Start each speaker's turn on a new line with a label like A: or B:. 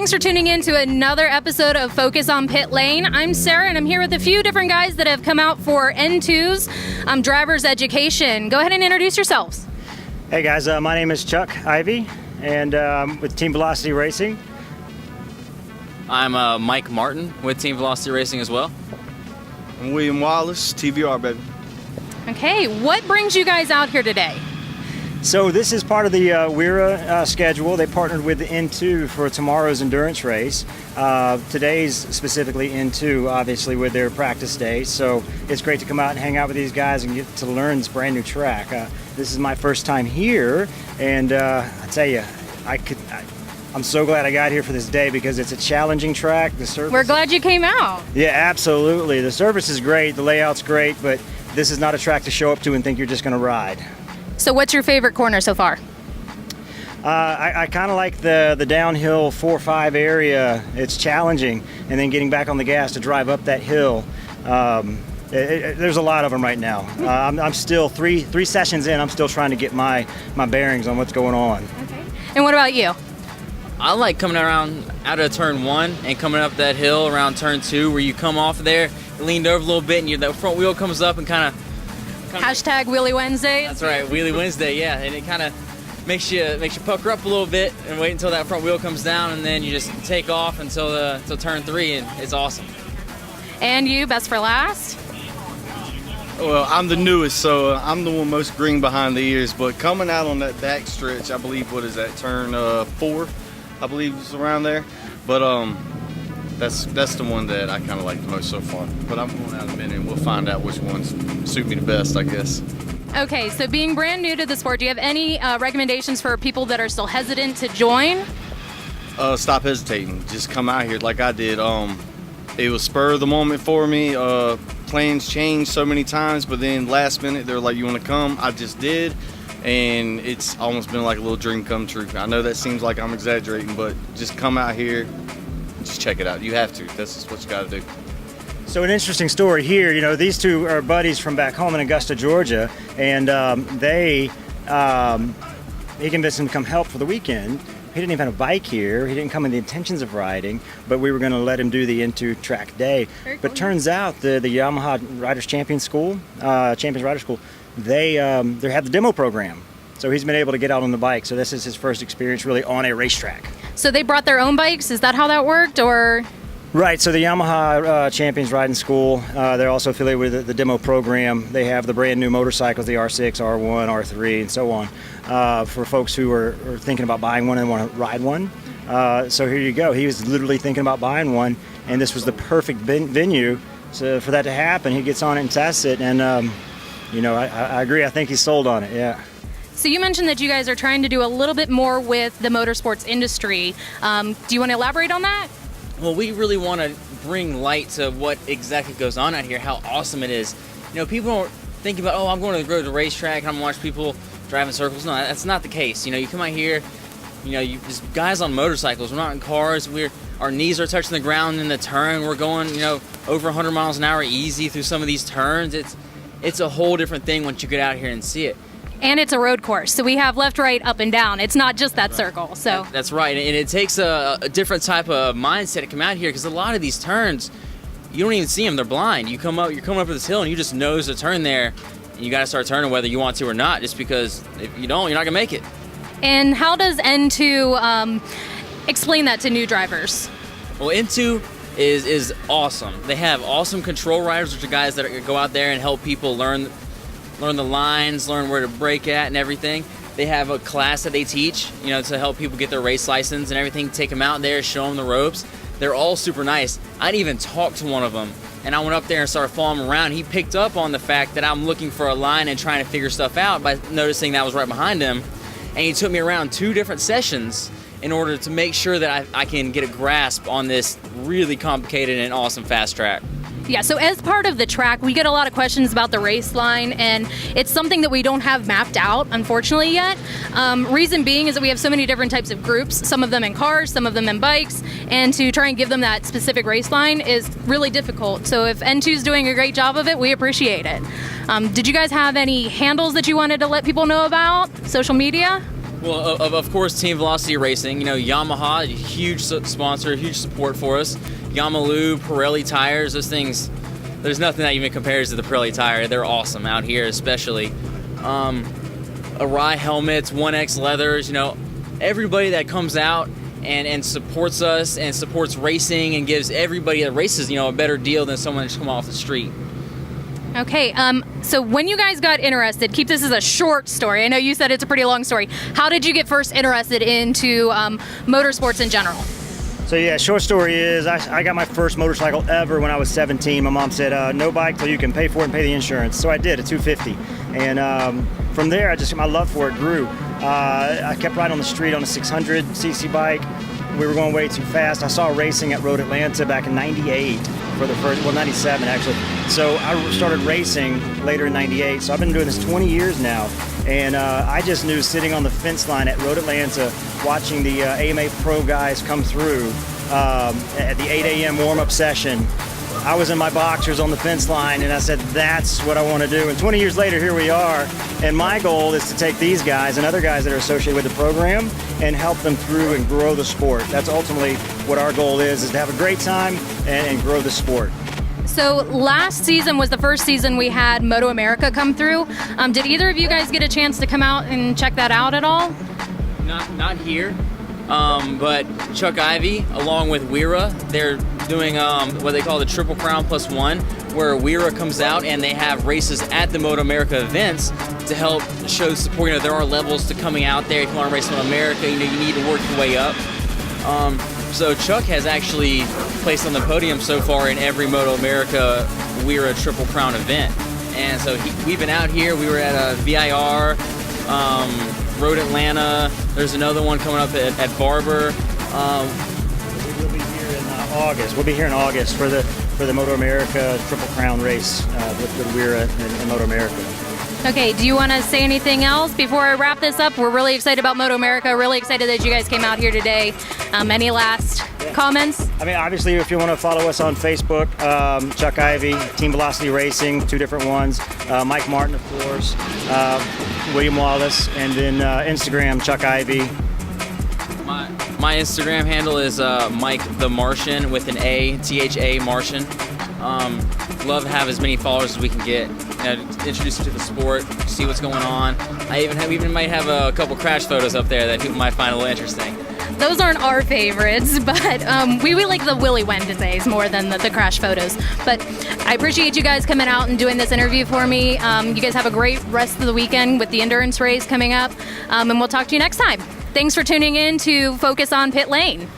A: thanks for tuning in to another episode of Focus on Pitt Lane. I'm Sarah, and I'm here with a few different guys that have come out for N2's driver's education. Go ahead and introduce yourselves.
B: Hey guys, my name is Chuck Ivy, and I'm with Team Velocity Racing.
C: I'm Mike Martin with Team Velocity Racing as well.
D: I'm William Wallace, TVR, baby.
A: Okay, what brings you guys out here today?
B: So this is part of the WERA schedule. They partnered with N2 for tomorrow's endurance race. Today's specifically N2, obviously, with their practice day. So it's great to come out and hang out with these guys and get to learn this brand new track. This is my first time here, and I tell you, I'm so glad I got here for this day because it's a challenging track. The surface.
A: We're glad you came out.
B: Yeah, absolutely. The surface is great, the layout's great, but this is not a track to show up to and think you're just going to ride.
A: So what's your favorite corner so far?
B: I kind of like the downhill 4-5 area. It's challenging, and then getting back on the gas to drive up that hill. There's a lot of them right now. I'm still three sessions in. I'm still trying to get my bearings on what's going on.
A: Okay. And what about you?
C: I like coming around out of turn 1 and coming up that hill around turn 2 where you come off there, leaned over a little bit, and the front wheel comes up and kind of...
A: Hashtag Wheelie Wednesday.
C: That's right, Wheelie Wednesday, yeah. And it kind of makes you pucker up a little bit and wait until that front wheel comes down, and then you just take off until turn 3, and it's awesome.
A: And you, best for last?
D: Well, I'm the newest, so I'm the one most green behind the ears. But coming out on that back stretch, I believe, what is that, turn 4, I believe is around there. But that's the one that I kind of like the most so far. But I'm going out in a minute, and we'll find out which ones suit me the best, I guess.
A: Okay, so being brand new to the sport, do you have any recommendations for people that are still hesitant to join?
D: Stop hesitating. Just come out here like I did. It was spur of the moment for me. Plans changed so many times, but then last minute they're like, "You want to come?" I just did, and it's almost been like a little dream come true. I know that seems like I'm exaggerating, but just come out here, just check it out. You have to. That's just what you got to do.
B: So an interesting story here. You know, these two are buddies from back home in Augusta, Georgia, and he convinced him to come help for the weekend. He didn't even have a bike here. He didn't come with the intentions of riding, but we were going to let him do the N2 track day.
A: Very
B: But
A: cool.
B: turns out the Yamaha Riders Champions School, Champions Rider School, they have the demo program. So he's been able to get out on the bike. So this is his first experience really on a racetrack.
A: So they brought their own bikes? Is that how that worked, or...?
B: Right, so the Yamaha Champions Riding School, they're also affiliated with the demo program. They have the brand new motorcycles, the R6, R1, R3, and so on, for folks who are thinking about buying one and want to ride one. So here you go. He was literally thinking about buying one, and this was the perfect venue for that to happen. He gets on it and tests it, and I agree. I think he's sold on it, yeah.
A: So you mentioned that you guys are trying to do a little bit more with the motorsports industry. Do you want to elaborate on that?
C: Well, we really want to bring light to what exactly goes on out here, how awesome it is. You know, people don't think about, I'm going to go to the racetrack and I'm going to watch people drive in circles. No, that's not the case. You know, you come out here, just guys on motorcycles. We're not in cars. Our knees are touching the ground in the turn. We're going, over 100 miles an hour easy through some of these turns. It's a whole different thing once you get out here and see it.
A: And it's a road course, so we have left, right, up, and down. It's not just that circle. So
C: that's right, and it takes a different type of mindset to come out here because a lot of these turns, you don't even see them; they're blind. You're coming up this hill, and you just nose the turn there, and you got to start turning whether you want to or not. Just because if you don't, you're not gonna make it.
A: And how does N2 explain that to new drivers?
C: Well, N2 is awesome. They have awesome control riders, which are guys that go out there and help people learn the lines, learn where to brake at and everything. They have a class that they teach, to help people get their race license and everything, take them out there, show them the ropes. They're all super nice. I'd even talked to one of them, and I went up there and started following him around. He picked up on the fact that I'm looking for a line and trying to figure stuff out by noticing that I was right behind him, and he took me around 2 different sessions in order to make sure that I can get a grasp on this really complicated and awesome fast track.
A: Yeah, so as part of the track, we get a lot of questions about the race line, and it's something that we don't have mapped out, unfortunately, yet. Reason being is that we have so many different types of groups, some of them in cars, some of them in bikes, and to try and give them that specific race line is really difficult. So if N2 is doing a great job of it, we appreciate it. Did you guys have any handles that you wanted to let people know about? Social media?
C: Well, of course, Team Velocity Racing. You know, Yamaha, a huge sponsor, huge support for us. Yamalu, Pirelli tires, those things. There's nothing that even compares to the Pirelli tire. They're awesome out here, especially. Arai helmets, 1X leathers. You know, everybody that comes out and supports us and supports racing and gives everybody that races, you know, a better deal than someone just come off the street.
A: Okay, so when you guys got interested, keep this as a short story. I know you said it's a pretty long story. How did you get first interested into motorsports in general?
B: So yeah, short story is I got my first motorcycle ever when I was 17. My mom said, no bike till you can pay for it and pay the insurance. So I did, a 250. And from there, my love for it grew. I kept riding on the street on a 600cc bike. We were going way too fast. I saw racing at Road Atlanta back in 98 for the first, well, 97 actually. So I started racing later in 98. So I've been doing this 20 years now. And I just knew sitting on the fence line at Road Atlanta, watching the AMA Pro guys come through at the 8 a.m. warm-up session, I was in my boxers on the fence line, and I said, that's what I want to do. And 20 years later, here we are. And my goal is to take these guys and other guys that are associated with the program and help them through and grow the sport. That's ultimately what our goal is to have a great time and grow the sport.
A: So last season was the first season we had Moto America come through. Did either of you guys get a chance to come out and check that out at all?
C: Not here, but Chuck Ivey, along with Wira, they're doing what they call the Triple Crown +1, where Wira comes out and they have races at the Moto America events to help show support. You know, there are levels to coming out there. If you want to race Moto America, you know, you need to work your way up. So Chuck has actually placed on the podium so far in every Moto America Wira Triple Crown event. And so we've been out here. We were at a VIR, Road Atlanta. There's another one coming up at Barber.
B: We'll be here in August. We'll be here in August for the Moto America Triple Crown race with Wira and Moto America.
A: Okay, do you want to say anything else before I wrap this up? We're really excited about Moto America, really excited that you guys came out here today. Any last comments?
B: I mean, obviously, if you want to follow us on Facebook, Chuck Ivey, Team Velocity Racing, 2 different ones, Mike Martin, of course, William Wallace, and then Instagram, Chuck Ivey.
C: My Instagram handle is Mike the Martian with an A, THA Martian. Love to have as many followers as we can get. Introduce you to the sport, see what's going on. I even might have a couple crash photos up there that people might find a little interesting.
A: Those aren't our favorites, but we like the Willy Wednesdays more than the crash photos. But I appreciate you guys coming out and doing this interview for me. You guys have a great rest of the weekend with the endurance race coming up, and we'll talk to you next time. Thanks for tuning in to Focus on Pittt Lane.